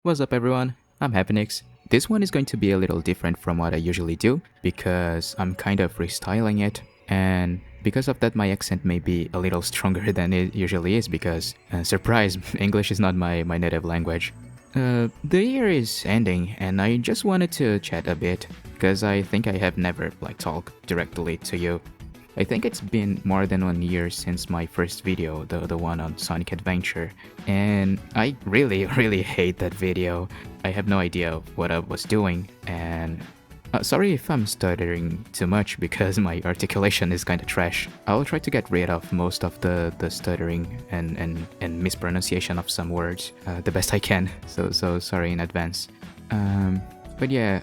What's up everyone, I'm Happinix. This one is going to be a little different from what I usually do because I'm kind of freestyling it, and because of that my accent may be a little stronger than it usually is because, surprise, English is not my native language. The year is ending and I just wanted to chat a bit because I think I have never talked directly to you. I think it's been more than 1 year since my first video, the one on Sonic Adventure, and I really, really hate that video. I have no idea what I was doing, and sorry if I'm stuttering too much because my articulation is kinda trash. I'll try to get rid of most of the stuttering and mispronunciation of some words the best I can, so sorry in advance. But yeah,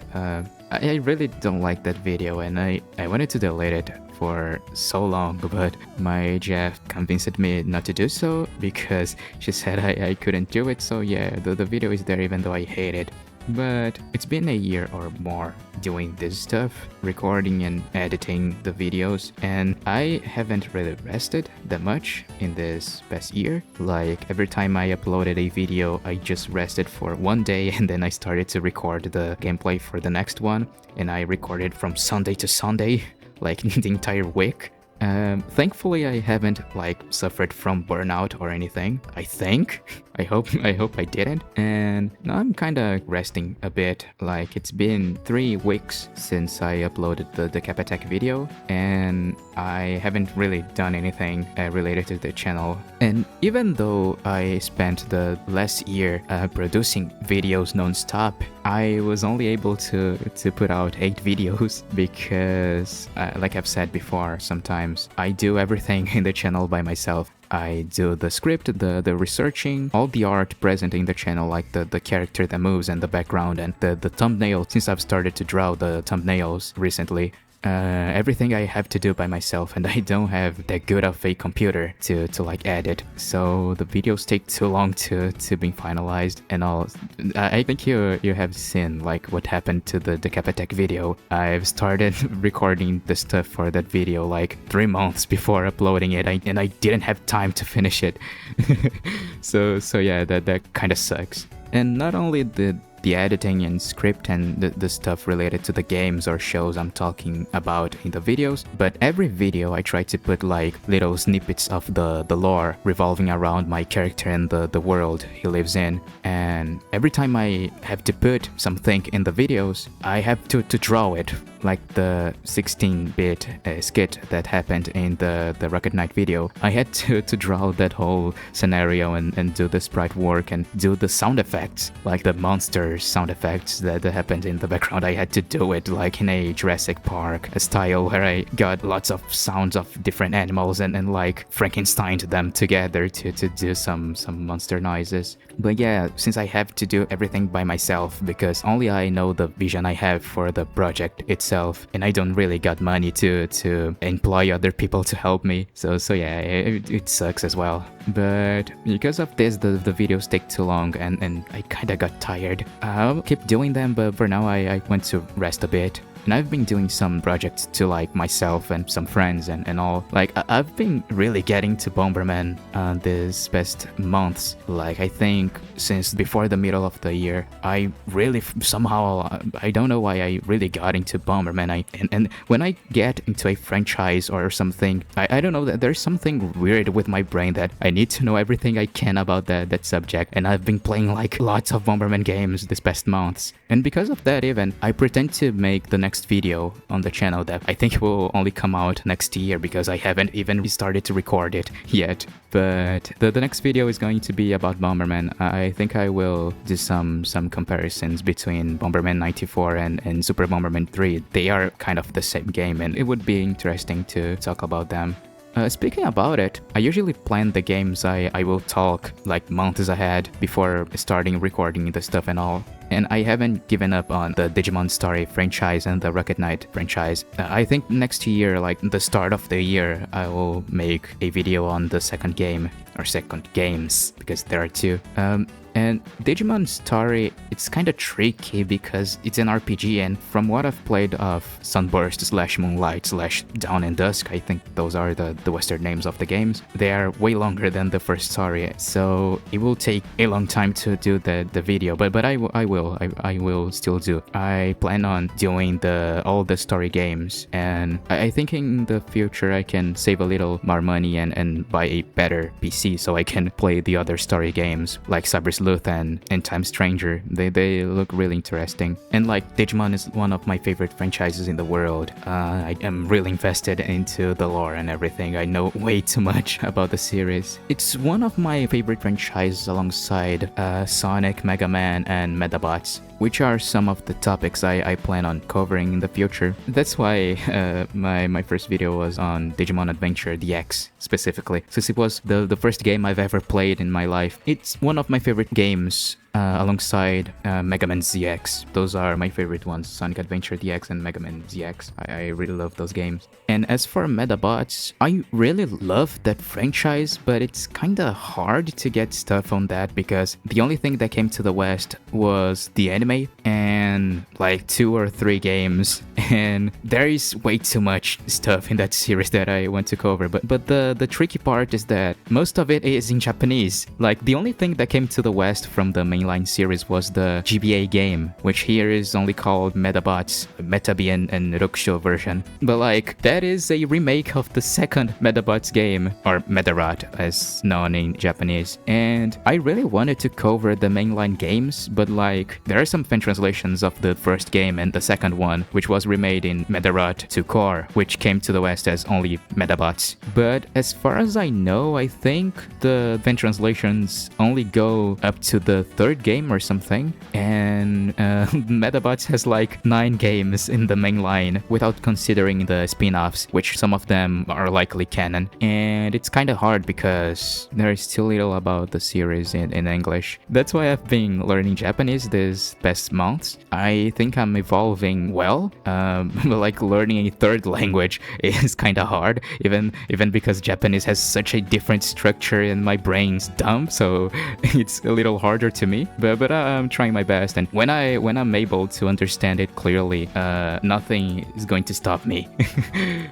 I really don't like that video and I wanted to delete it for so long, but my Jeff convinced me not to do so because she said I couldn't do it, so yeah, the video is there even though I hate it. But it's been a year or more doing this stuff, recording and editing the videos, and I haven't really rested that much in this past year. Like every time I uploaded a video, I just rested for one day and then I started to record the gameplay for the next one, and I recorded from Sunday to Sunday, like the entire week. Thankfully I haven't suffered from burnout or anything. I think. I hope I didn't. And now I'm kinda resting a bit. Like it's been 3 weeks since I uploaded the Capatech video, and I haven't really done anything related to the channel. And even though I spent the last year producing videos non-stop, I was only able to put out 8 videos because, like I've said before, sometimes I do everything in the channel by myself. I do the script, the researching, all the art present in the channel, like the character that moves and the background and the thumbnail, since I've started to draw the thumbnails recently. Everything I have to do by myself, and I don't have that good of a computer to edit, so the videos take too long to be finalized and all. I think you have seen what happened to the Capatech video. I've started recording the stuff for that video 3 months before uploading it, and I didn't have time to finish it. so yeah, that kind of sucks. And not only the editing and script and the stuff related to the games or shows I'm talking about in the videos, but every video I try to put little snippets of the lore revolving around my character and the world he lives in. And every time I have to put something in the videos, I have to draw it, like the 16-bit skit that happened in the Rocket Knight video. I had to draw that whole scenario and do the sprite work and do the sound effects, like the monster sound effects that happened in the background. I had to do it like in a Jurassic Park style where I got lots of sounds of different animals and Frankensteined them together to do some monster noises. But yeah, since I have to do everything by myself because only I know the vision I have for the project itself, and I don't really got money to employ other people to help me, so yeah, it sucks as well. But because of this, the videos take too long and I kinda got tired. I'll keep doing them, but for now I want to rest a bit. And I've been doing some projects to myself and some friends and all. I've been really getting to Bomberman this past months. I think since before the middle of the year, I really somehow, I don't know why I really got into Bomberman. And when I get into a franchise or something, I don't know, that there's something weird with my brain that I need to know everything I can about that subject. And I've been playing lots of Bomberman games this past months. And because of that even, I pretend to make the next video on the channel that I think will only come out next year because I haven't even started to record it yet. But the next video is going to be about Bomberman. I think I will do some comparisons between Bomberman 94 and Super Bomberman 3. They are kind of the same game and it would be interesting to talk about them. Speaking about it, I usually plan the games I will talk months ahead before starting recording the stuff and all. And I haven't given up on the Digimon Story franchise and the Rocket Knight franchise. I think next year, the start of the year, I will make a video on the second game, or second games, because there are 2. And Digimon's story, it's kind of tricky because it's an RPG, and from what I've played of Sunburst slash Moonlight slash Dawn and Dusk, I think those are the Western names of the games, they are way longer than the first story, so it will take a long time to do the video, but I will still do. I plan on doing all the story games, and I think in the future I can save a little more money and buy a better PC so I can play the other story games like Cyber Sleuth and Time Stranger. They look really interesting. And like Digimon is one of my favorite franchises in the world. I am really invested into the lore and everything. I know way too much about the series. It's one of my favorite franchises alongside Sonic, Mega Man, and Medabots, which are some of the topics I plan on covering in the future. That's why my first video was on Digimon Adventure DX specifically, since it was the first game I've ever played in my life. It's one of my favorite games alongside Mega Man ZX. Those are my favorite ones, Sonic Adventure DX and Mega Man ZX. I really love those games. And as for Medabots, I really love that franchise, but it's kinda hard to get stuff on that because the only thing that came to the West was the anime and like 2 or 3 games, and there is way too much stuff in that series that I want to cover. But the tricky part is that most of it is in Japanese. Like the only thing that came to the West from the mainline series was the GBA game, which here is only called Medabots, Metabi and Rokusho version. But like that is a remake of the second Medabots game, or Medarot as known in Japanese. And I really wanted to cover the mainline games, but like there are some fan translations of the first game and the second one, which was remade in Medarot to Core, which came to the West as only Medabots. But as far as I know, I think the fan translations only go up to the third game or something, and Medabots has like 9 games in the main line without considering the spin-offs, which some of them are likely canon. And it's kind of hard because there is too little about the series in English. That's why I've been learning Japanese these past months. I think I'm evolving well, but like learning a third language is kind of hard, even because Japanese has such a different structure and my brain's dumb, so it's a little harder to me. But I'm trying my best, and when I'm able to understand it clearly, nothing is going to stop me.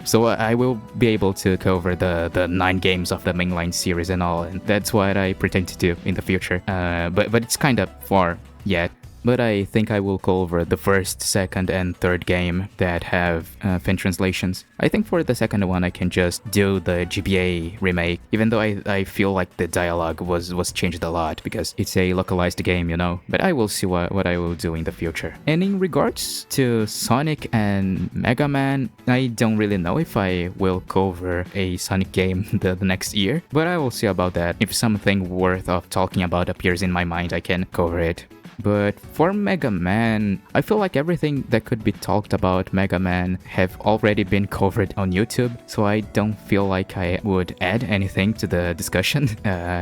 So I will be able to cover the 9 games of the mainline series and all, and that's what I pretend to do in the future. But it's kind of far yet. But I think I will cover the first, second, and third game that have fan translations. I think for the second one I can just do the GBA remake, even though I feel like the dialogue was changed a lot because it's a localized game, you know. But I will see what I will do in the future. And in regards to Sonic and Mega Man, I don't really know if I will cover a Sonic game the next year, but I will see about that. If something worth of talking about appears in my mind, I can cover it. But for Mega Man, I feel like everything that could be talked about Mega Man have already been covered on YouTube, so I don't feel like I would add anything to the discussion.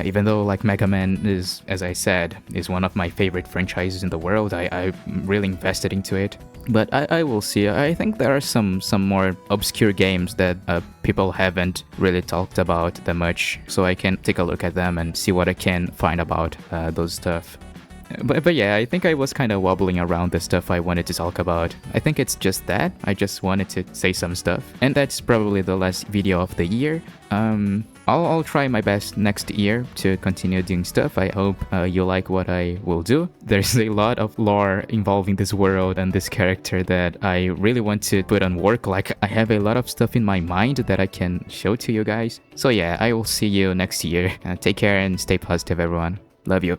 Even though like Mega Man is, as I said, is one of my favorite franchises in the world, I'm really invested into it. But I will see. I think there are some more obscure games that people haven't really talked about that much, so I can take a look at them and see what I can find about those stuff. But yeah, I think I was kind of wobbling around the stuff I wanted to talk about. I think it's just that. I just wanted to say some stuff. And that's probably the last video of the year. I'll try my best next year to continue doing stuff. I hope you like what I will do. There's a lot of lore involving this world and this character that I really want to put on work. Like, I have a lot of stuff in my mind that I can show to you guys. So yeah, I will see you next year. Take care and stay positive, everyone. Love you.